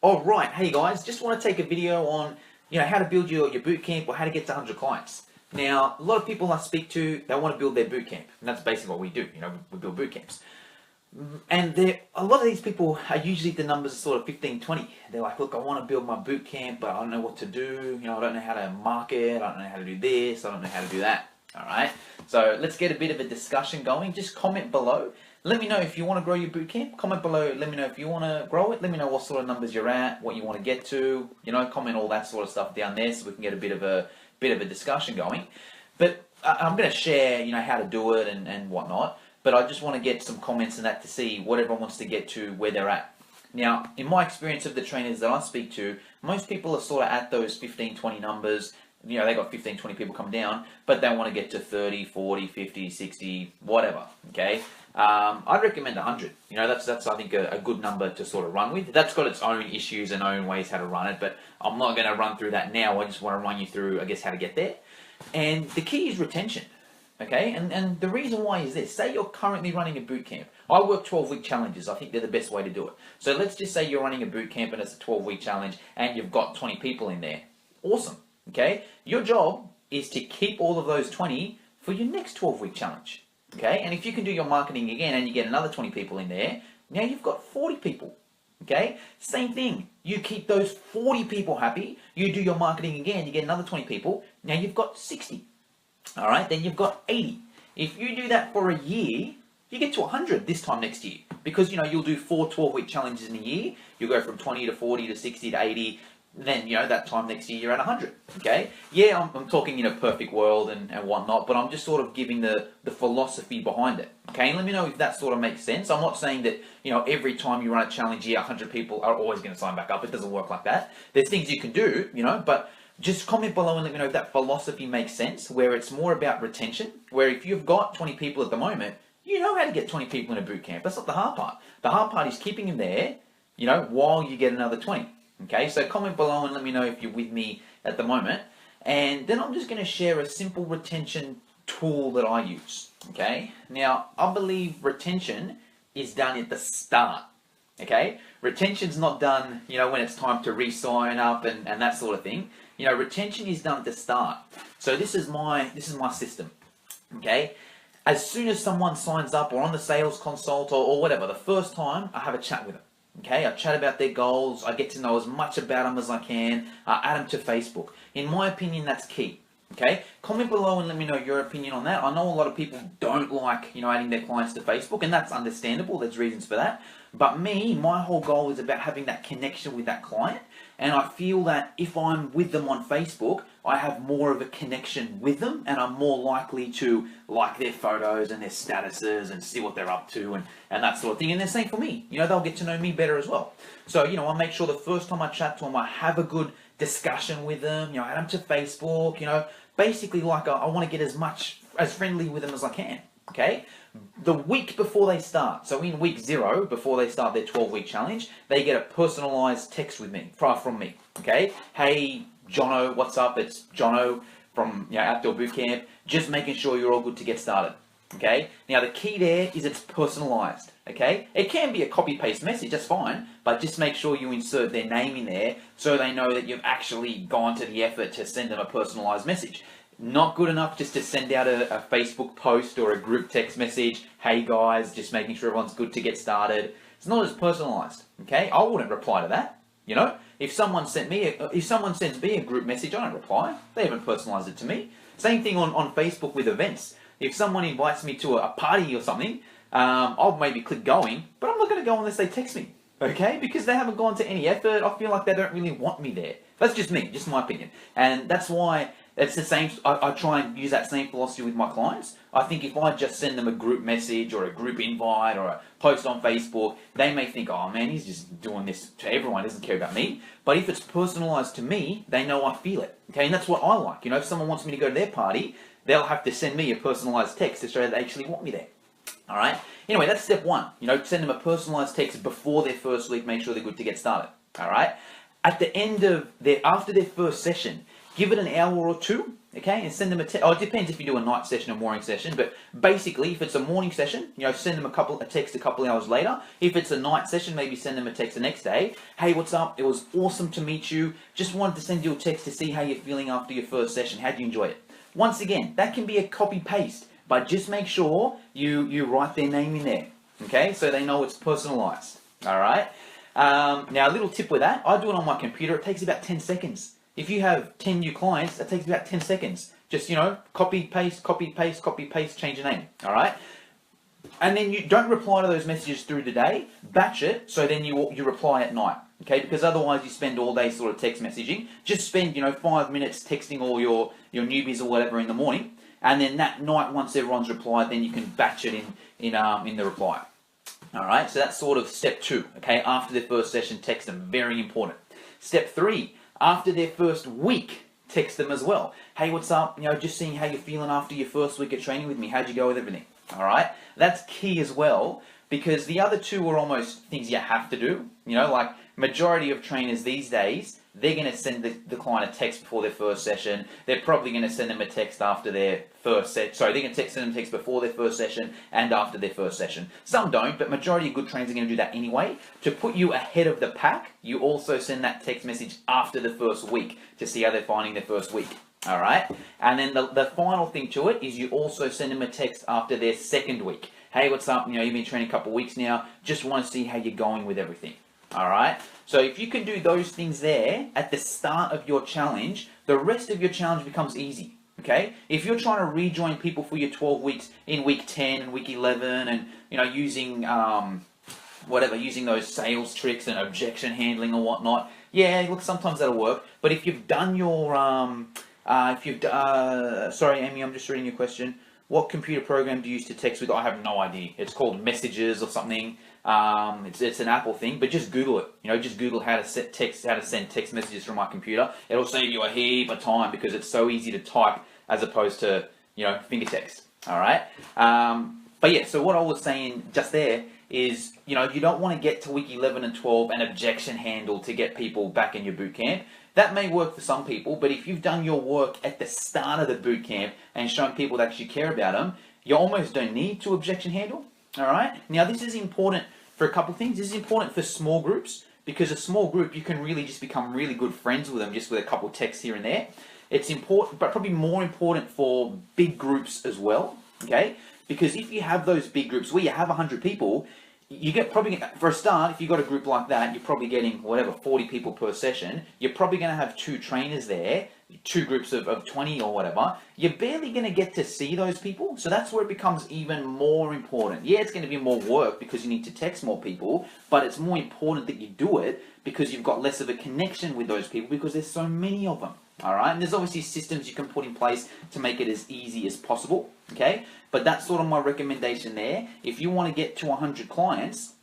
All right, hey guys, just want to take a video on how to build your bootcamp or how to get to 100 clients. Now, a lot of people I speak to, they want to build their bootcamp, and that's basically what we do. We build bootcamps. And a lot of these people are usually the numbers are sort of 15, 20. They're like, look, I want to build my bootcamp, but I don't know what to do. I don't know how to market. I don't know how to do this. I don't know how to do that. All right. So let's get a bit of a discussion going. Just comment below. Let me know if you want to grow your bootcamp. Comment below. Let me know if you want to grow it. Let me know what sort of numbers you're at, what you want to get to. Comment all that sort of stuff down there so we can get a bit of a discussion going. But I'm going to share, how to do it and whatnot. But I just want to get some comments and that to see what everyone wants to get to, where they're at. Now, in my experience of the trainers that I speak to, most people are sort of at those 15, 20 numbers. They got 15, 20 people come down, but they want to get to 30, 40, 50, 60, whatever, okay? I'd recommend 100. That's I think a good number to sort of run with. That's got its own issues and own ways how to run it, but I'm not going to run through that now. I just want to run you through, I guess, how to get there. And the key is retention, okay? And the reason why is this. Say you're currently running a boot camp. I work 12-week challenges. I think they're the best way to do it. So let's just say you're running a boot camp and it's a 12-week challenge and you've got 20 people in there. Awesome. Okay, your job is to keep all of those 20 for your next 12-week challenge. Okay, and if you can do your marketing again and you get another 20 people in there, now you've got 40 people. Okay, same thing. You keep those 40 people happy. You do your marketing again, you get another 20 people. Now you've got 60. All right, then you've got 80. If you do that for a year, you get to 100 this time next year because you'll do 4 12-week challenges in a year. You'll go from 20 to 40 to 60 to 80. Then, that time next year you're at 100, okay? Yeah, I'm talking in a perfect world and whatnot, but I'm just sort of giving the philosophy behind it, okay? And let me know if that sort of makes sense. I'm not saying that, every time you run a challenge, 100 people are always going to sign back up. It doesn't work like that. There's things you can do, but just comment below and let me know if that philosophy makes sense, where it's more about retention, where if you've got 20 people at the moment, you know how to get 20 people in a boot camp. That's not the hard part. The hard part is keeping them there, while you get another 20. Okay, so comment below and let me know if you're with me at the moment. And then I'm just going to share a simple retention tool that I use. Okay, now I believe retention is done at the start. Okay, retention's not done, when it's time to re-sign up and that sort of thing. Retention is done at the start. So this is my system. Okay, as soon as someone signs up or on the sales consult or whatever, the first time I have a chat with them. Okay, I chat about their goals, I get to know as much about them as I can, add them to Facebook. In my opinion, that's key. Okay, comment below and let me know your opinion on that. I know a lot of people don't like, adding their clients to Facebook, and that's understandable, there's reasons for that. But my whole goal is about having that connection with that client, and I feel that if I'm with them on Facebook, I have more of a connection with them, and I'm more likely to like their photos and their statuses and see what they're up to and that sort of thing. And the same for me. They'll get to know me better as well. So, I make sure the first time I chat to them, I have a good discussion with them, add them to Facebook, basically like I want to get as friendly with them as I can. Okay, the week before they start, so in week 0, before they start their 12-week challenge, they get a personalized text from me. Okay, hey Jono, what's up? It's Jono from Outdoor Bootcamp. Just making sure you're all good to get started. Okay, now the key there is it's personalized. Okay, it can be a copy-paste message, that's fine, but just make sure you insert their name in there so they know that you've actually gone to the effort to send them a personalized message. Not good enough just to send out a Facebook post or a group text message. Hey guys, just making sure everyone's good to get started. It's not as personalized. Okay, I wouldn't reply to that. If someone sends me a group message, I don't reply. They haven't personalized it to me. Same thing on Facebook with events. If someone invites me to a party or something, I'll maybe click going, but I'm not going to go unless they text me. Okay, because they haven't gone to any effort. I feel like they don't really want me there. That's just me, just my opinion, and that's why. It's the same. I try and use that same philosophy with my clients. I think if I just send them a group message or a group invite or a post on Facebook, they may think, oh man, he's just doing this to everyone, doesn't care about me. But if it's personalized to me, they know I feel it. Okay, and that's what I like. If someone wants me to go to their party, they'll have to send me a personalized text to show that they actually want me there. All right. Anyway, that's step 1. Send them a personalized text before their first week. Make sure they're good to get started. All right. At the end of after their first session, give it an hour or 2, okay, and send them a text. Oh, it depends if you do a night session or morning session, but basically, if it's a morning session, send them a text a couple hours later. If it's a night session, maybe send them a text the next day. Hey, what's up? It was awesome to meet you. Just wanted to send you a text to see how you're feeling after your first session. How'd you enjoy it? Once again, that can be a copy paste, but just make sure you write their name in there, okay, so they know it's personalized. All right. Now, a little tip with that, I do it on my computer. It takes about 10 seconds. If you have 10 new clients, that takes about 10 seconds. Just, copy, paste, copy, paste, copy, paste, change your name. All right. And then you don't reply to those messages through the day. Batch it, so then you reply at night. Okay, because otherwise you spend all day sort of text messaging. Just spend 5 minutes texting all your newbies or whatever in the morning, and then that night, once everyone's replied, then you can batch it in the reply. All right, so that's sort of step 2. Okay, after their first session, text them. Very important. Step 3, after their first week, text them as well. Hey, what's up? Just seeing how you're feeling after your first week of training with me. How'd you go with everything? All right, that's key as well, because the other 2 are almost things you have to do. Like majority of trainers these days, they're going to send the client a text before their first session. They're probably going to send them a text after their first set. Sorry, they're going to send them a text before their first session and after their first session. Some don't, but majority of good trainers are going to do that anyway. To put you ahead of the pack, you also send that text message after the first week to see how they're finding their first week. All right, and then the final thing to it is you also send them a text after their second week. Hey, what's up? You've been training a couple of weeks now. Just want to see how you're going with everything. All right, so if you can do those things there at the start of your challenge, the rest of your challenge becomes easy. Okay, if you're trying to rejoin people for your 12 weeks in week 10 and week 11, and using using those sales tricks and objection handling or whatnot, yeah, look, sometimes that'll work. But if you've done your sorry, Amy, I'm just reading your question. What computer program do you use to text with? I have no idea. It's called Messages or something. It's an Apple thing, but just Google it. Just Google how to send text messages from my computer. It'll save you a heap of time because it's so easy to type as opposed to finger text. All right. But yeah, so what I was saying just there is you don't want to get to week 11 and 12 and objection handle to get people back in your boot camp. That may work for some people, but if you've done your work at the start of the boot camp and shown people that you care about them, you almost don't need to objection handle. All right. Now, this is important for a couple of things. This is important for small groups, because a small group, you can really just become really good friends with them just with a couple of texts here and there. It's important, but probably more important for big groups as well. Okay. Because if you have those big groups where you have 100 people, you get probably, for a start, if you've got a group like that, you're probably getting 40 people per session. You're probably going to have 2 trainers there, 2 groups of 20 or whatever. You're barely going to get to see those people. So that's where it becomes even more important. Yeah, it's going to be more work because you need to text more people, but it's more important that you do it because you've got less of a connection with those people because there's so many of them. All right, and there's obviously systems you can put in place to make it as easy as possible, okay? But that's sort of my recommendation there. If you want to get to 100 clients,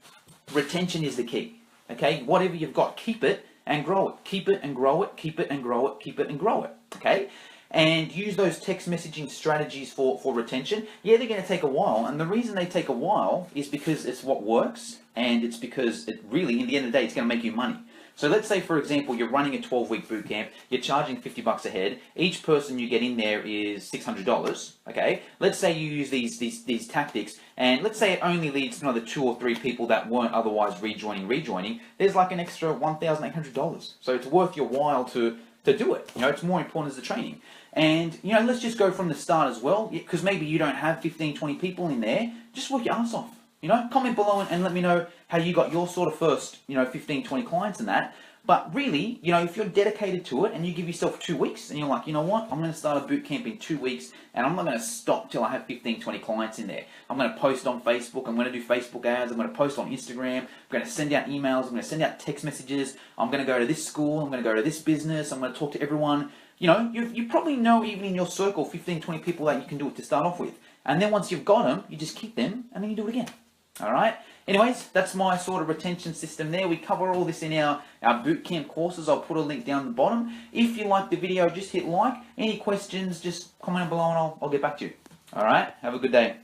retention is the key, okay? Whatever you've got, keep it and grow it. Keep it and grow it, keep it and grow it, keep it and grow it, okay? And use those text messaging strategies for retention. Yeah, they're going to take a while, and the reason they take a while is because it's what works, and it's because it really, in the end of the day, it's going to make you money. So let's say, for example, you're running a 12-week boot camp, you're charging $50 a head, each person you get in there is $600, okay? Let's say you use these tactics, and let's say it only leads to another 2 or 3 people that weren't otherwise rejoining, there's like an extra $1,800. So it's worth your while to do it. It's more important as the training. And, let's just go from the start as well, because maybe you don't have 15, 20 people in there, just work your ass off. Comment below and let me know how you got your sort of first, 15, 20 clients in that. But really, if you're dedicated to it and you give yourself 2 weeks and you're like, you know what, I'm going to start a boot camp in 2 weeks and I'm not going to stop till I have 15, 20 clients in there. I'm going to post on Facebook. I'm going to do Facebook ads. I'm going to post on Instagram. I'm going to send out emails. I'm going to send out text messages. I'm going to go to this school. I'm going to go to this business. I'm going to talk to everyone. You probably know even in your circle, 15, 20 people that you can do it to start off with. And then once you've got them, you just keep them and then you do it again. All right. Anyways, that's my sort of retention system there. We cover all this in our bootcamp courses. I'll put a link down the bottom. If you like the video, just hit like. Any questions, just comment below and I'll get back to you. All right. Have a good day.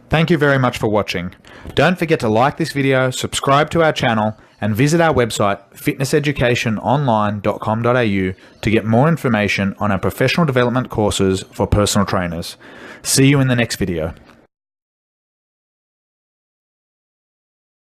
Thank you very much for watching. Don't forget to like this video, subscribe to our channel, and visit our website fitnesseducationonline.com.au to get more information on our professional development courses for personal trainers. See you in the next video.